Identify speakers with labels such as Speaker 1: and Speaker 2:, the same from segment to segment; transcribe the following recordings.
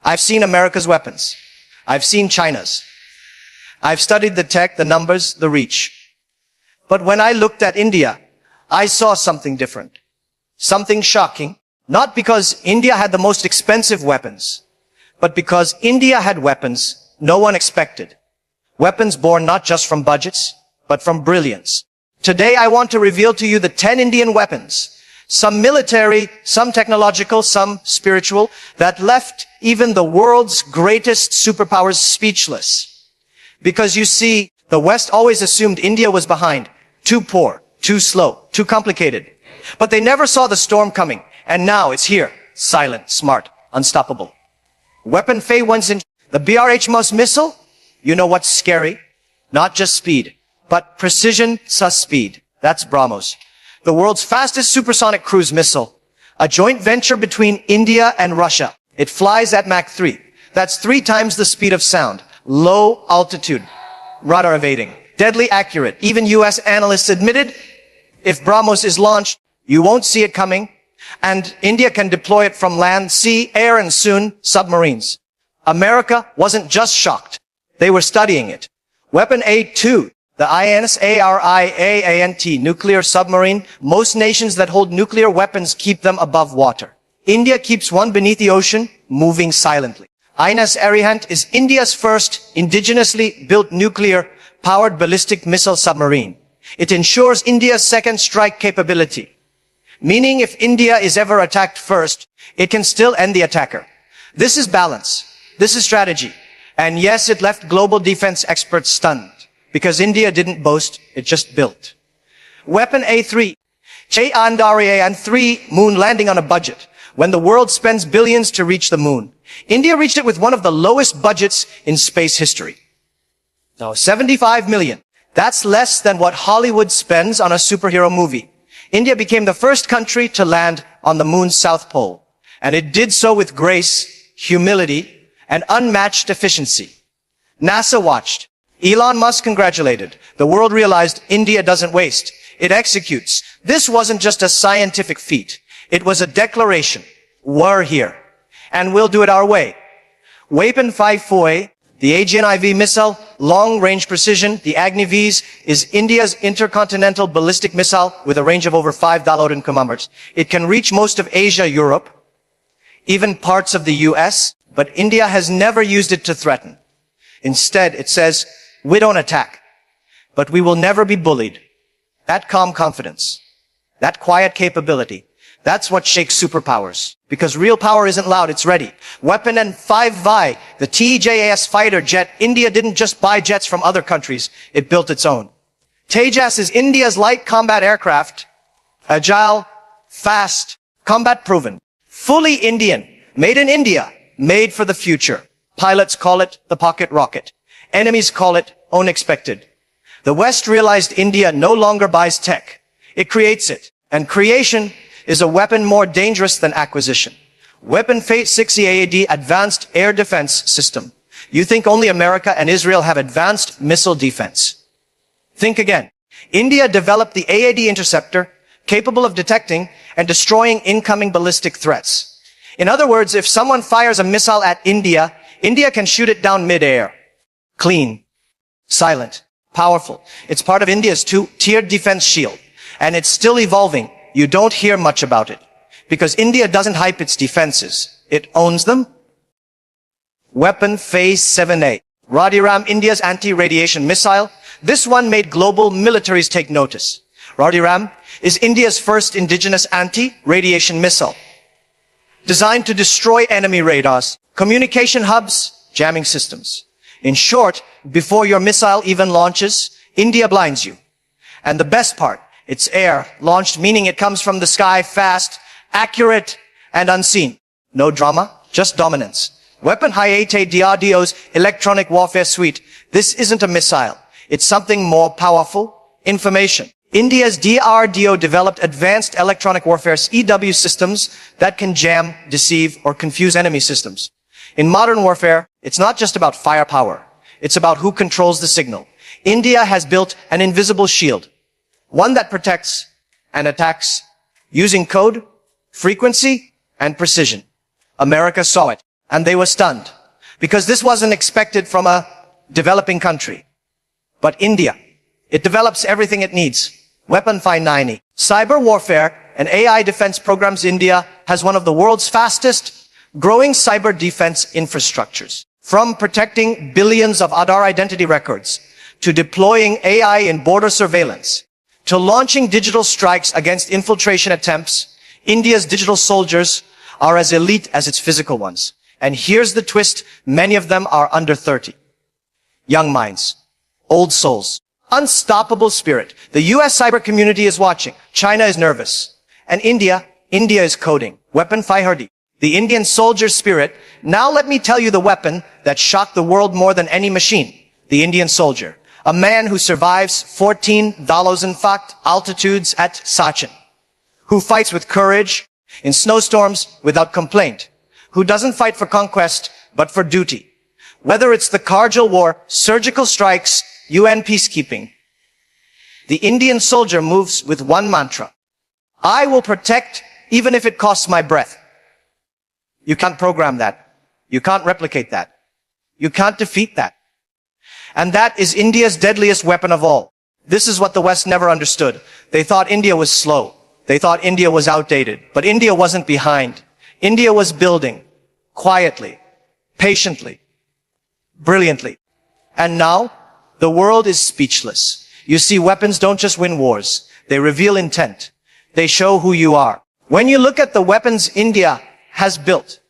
Speaker 1: I've seen America's weapons. I've seen China's. I've studied the tech, the numbers, the reach. But when I looked at India, I saw something different. Something shocking. Not because India had the most expensive weapons, but because India had weapons no one expected. Weapons born not just from budgets, but from brilliance. Today I want to reveal to you the 10 Indian weapons, some military, some technological, some spiritual, that left even the world's greatest superpowers speechless. Because you see, the West always assumed India was behind, too poor, too slow, too complicated. But they never saw the storm coming, and now it's here, silent, smart, unstoppable. Weapon Fei one's in the BrHMOS missile. You know what's scary? Not just speed, but precision sus speed. That's BrahMos. The world's fastest supersonic cruise missile. A joint venture between India and Russia. It flies at Mach 3. That's 3 times the speed of sound. Low altitude. Radar evading. Deadly accurate. Even US analysts admitted, if BrahMos is launched, you won't see it coming. And India can deploy it from land, sea, air, and soon submarines. America wasn't just shocked. They were studying it. Weapon A2, the INSARIAANT, nuclear submarine. Most nations that hold nuclear weapons keep them above water. India keeps one beneath the ocean, moving silently. INS Arihant is India's first indigenously built nuclear-powered ballistic missile submarine. It ensures India's second strike capability. Meaning if India is ever attacked first, it can still end the attacker. This is balance. This is strategy. And yes, it left global defense experts stunned. Because India didn't boast, it just built. Weapon A3. Chandrayaan-3 moon landing on a budget. When the world spends billions to reach the moon, India reached it with one of the lowest budgets in space history. Now, 75 million. That's less than what Hollywood spends on a superhero movie. India became the first country to land on the moon's south pole. And it did so with grace, humility, and unmatched efficiency. NASA watched. Elon Musk congratulated. The world realized India doesn't waste. It executes. This wasn't just a scientific feat. It was a declaration. We're here. And we'll do it our way. Weapon 5 the AGN-IV missile, long-range precision, the Agni-V's, is India's intercontinental ballistic missile with a range of over 5,000 kilometers. It can reach most of Asia, Europe, even parts of the US, but India has never used it to threaten. Instead, it says, we don't attack, but we will never be bullied. That calm confidence, that quiet capability, that's what shakes superpowers. Because real power isn't loud, it's ready. Weapon and 5 the TEJAS fighter jet. India didn't just buy jets from other countries, it built its own. Tejas is India's light combat aircraft. Agile, fast, combat proven. Fully Indian, made in India, made for the future. Pilots call it the pocket rocket. Enemies call it unexpected. The West realized India no longer buys tech. It creates it. And creation is a weapon more dangerous than acquisition. Weapon Fate 6 AAD Advanced Air Defense System. You think only America and Israel have advanced missile defense. Think again. India developed the AAD interceptor, capable of detecting and destroying incoming ballistic threats. In other words, if someone fires a missile at India, India can shoot it down mid-air. Clean, silent, powerful. It's part of India's two-tiered defense shield, and it's still evolving. You don't hear much about it, because India doesn't hype its defenses. It owns them. Weapon Phase 7A. Radiram, India's anti-radiation missile. This one made global militaries take notice. Radiram is India's first indigenous anti-radiation missile. Designed to destroy enemy radars, communication hubs, jamming systems. In short, before your missile even launches, India blinds you. And the best part, it's air launched, meaning it comes from the sky fast, accurate, and unseen. No drama, just dominance. Weapon Hayate DRDO's electronic warfare suite. This isn't a missile. It's something more powerful. Information. India's DRDO developed advanced electronic warfare EW systems that can jam, deceive, or confuse enemy systems. In modern warfare, it's not just about firepower. It's about who controls the signal. India has built an invisible shield. One that protects and attacks using code, frequency, and precision. America saw it. And they were stunned because this wasn't expected from a developing country. But India, it develops everything it needs. Weapon 590. Cyber warfare and AI defense programs. India has one of the world's fastest growing cyber defense infrastructures. From protecting billions of Aadhaar identity records, to deploying AI in border surveillance, to launching digital strikes against infiltration attempts, India's digital soldiers are as elite as its physical ones. And here's the twist, many of them are under 30. Young minds, old souls, unstoppable spirit. The US cyber community is watching. China is nervous. And India is coding. Weapon 530. The Indian soldier spirit. Now let me tell you the weapon that shocked the world more than any machine. The Indian soldier. A man who survives 14,000 feet altitudes at Sachin. Who fights with courage in snowstorms without complaint. Who doesn't fight for conquest, but for duty. Whether it's the Kargil war, surgical strikes, UN peacekeeping. The Indian soldier moves with one mantra. I will protect even if it costs my breath. You can't program that. You can't replicate that. You can't defeat that. And that is India's deadliest weapon of all. This is what the West never understood. They thought India was slow. They thought India was outdated. But India wasn't behind. India was building. Quietly. Patiently. Brilliantly. And now, the world is speechless. You see, weapons don't just win wars. They reveal intent. They show who you are. When you look at the weapons India has built,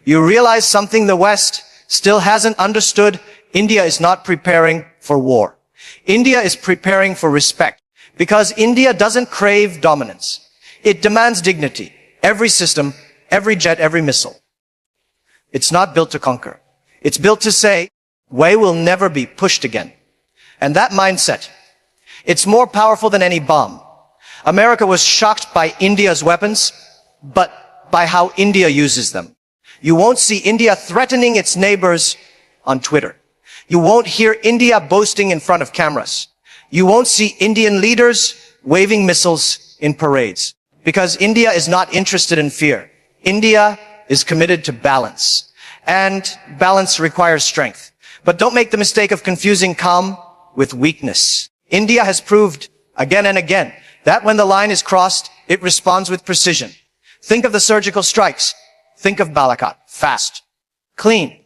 Speaker 1: you realize something the West still hasn't understood. India is not preparing for war. India is preparing for respect. Because India doesn't crave dominance. It demands dignity. Every system, every jet, every missile. It's not built to conquer. It's built to say, we will never be pushed again. And that mindset, it's more powerful than any bomb. America was shocked by India's weapons, but by how India uses them. You won't see India threatening its neighbors on Twitter. You won't hear India boasting in front of cameras. You won't see Indian leaders waving missiles in parades. Because India is not interested in fear. India is committed to balance. And balance requires strength. But don't make the mistake of confusing calm with weakness. India has proved again and again that when the line is crossed, it responds with precision. Think of the surgical strikes. Think of Balakot. Fast, clean,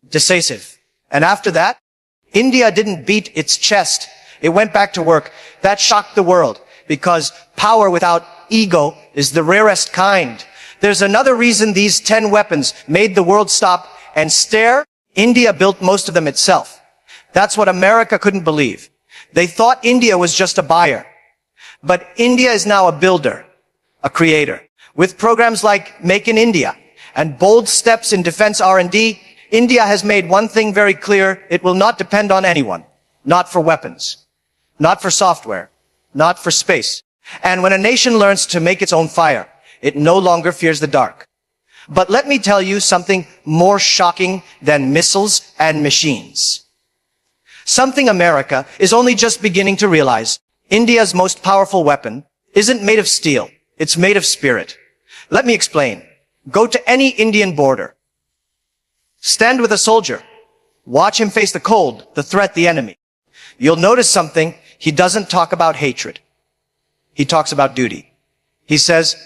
Speaker 1: decisive. And after that, India didn't beat its chest. It went back to work. That shocked the world because power without ego is the rarest kind. There's another reason these 10 weapons made the world stop and stare. India built most of them itself. That's what America couldn't believe. They thought India was just a buyer. But India is now a builder, a creator. With programs like Make in India and bold steps in defense R&D, India has made one thing very clear. It will not depend on anyone. Not for weapons. Not for software. Not for space. And when a nation learns to make its own fire, it no longer fears the dark. But let me tell you something more shocking than missiles and machines. Something America is only just beginning to realize. India's most powerful weapon isn't made of steel. It's made of spirit. Let me explain. Go to any Indian border. Stand with a soldier. Watch him face the cold, the threat, the enemy. You'll notice something. He doesn't talk about hatred. He talks about duty. He says,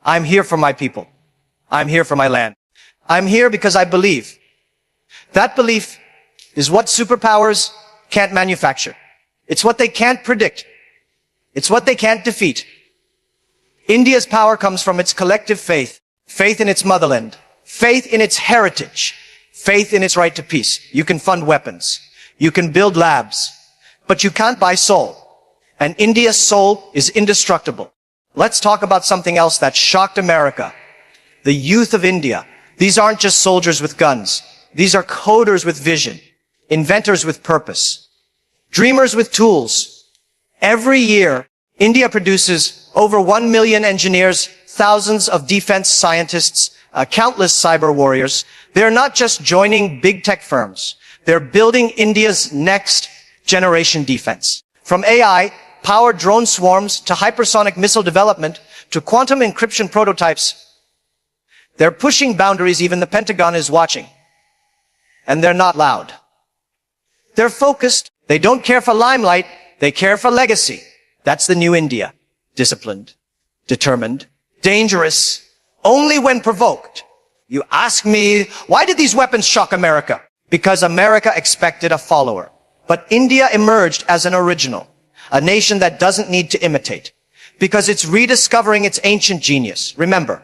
Speaker 1: I'm here for my people. I'm here for my land. I'm here because I believe. That belief is what superpowers can't manufacture. It's what they can't predict. It's what they can't defeat. India's power comes from its collective faith. Faith in its motherland. Faith in its heritage. Faith in its right to peace. You can fund weapons. You can build labs. But you can't buy soul. And India's soul is indestructible. Let's talk about something else that shocked America. The youth of India. These aren't just soldiers with guns. These are coders with vision. Inventors with purpose. Dreamers with tools. Every year, India produces over 1 million engineers, thousands of defense scientists, countless cyber warriors. They're not just joining big tech firms. They're building India's next generation defense. From AI, powered drone swarms, to hypersonic missile development, to quantum encryption prototypes. They're pushing boundaries, even the Pentagon is watching. And they're not loud. They're focused. They don't care for limelight. They care for legacy. That's the new India. Disciplined, determined, dangerous, only when provoked. You ask me, why did these weapons shock America? Because America expected a follower. But India emerged as an original, a nation that doesn't need to imitate, because it's rediscovering its ancient genius. Remember,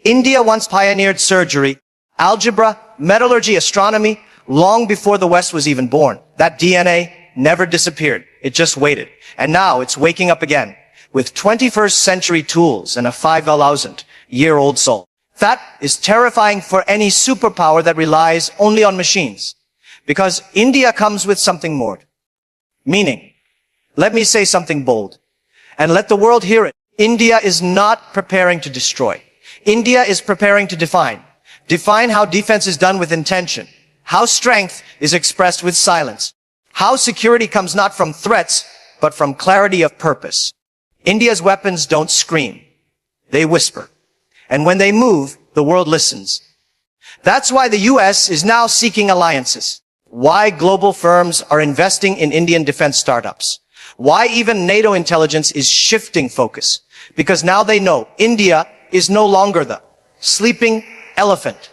Speaker 1: India once pioneered surgery, algebra, metallurgy, astronomy, long before the West was even born. That DNA never disappeared. It just waited. And now it's waking up again with 21st century tools and a 5,000-year-old soul. That is terrifying for any superpower that relies only on machines. Because India comes with something more. Meaning, let me say something bold and let the world hear it. India is not preparing to destroy. India is preparing to define. Define how defense is done with intention. How strength is expressed with silence. How security comes not from threats, but from clarity of purpose. India's weapons don't scream. They whisper. And when they move, the world listens. That's why the US is now seeking alliances. Why global firms are investing in Indian defense startups. Why even NATO intelligence is shifting focus. Because now they know India is no longer the sleeping elephant.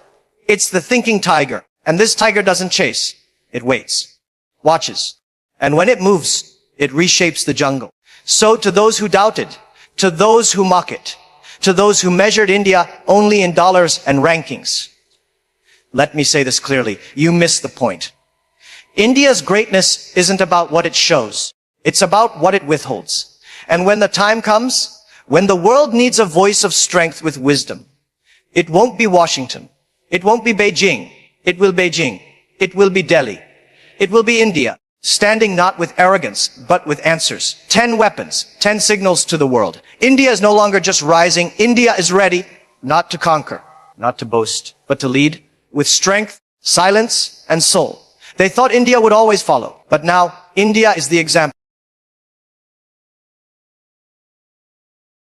Speaker 1: It's the thinking tiger. And this tiger doesn't chase. It waits. Watches. And when it moves, it reshapes the jungle. So to those who doubted, to those who mock it, to those who measured India only in dollars and rankings, let me say this clearly. You missed the point. India's greatness isn't about what it shows. It's about what it withholds. And when the time comes, when the world needs a voice of strength with wisdom, it won't be Washington. It won't be Beijing. It will Beijing. It will be Delhi. It will be India, standing not with arrogance, but with answers. 10 weapons, 10 signals to the world. India is no longer just rising. India is ready, not to conquer, not to boast, but to lead with strength, silence, and soul. They thought India would always follow, but now India is the example.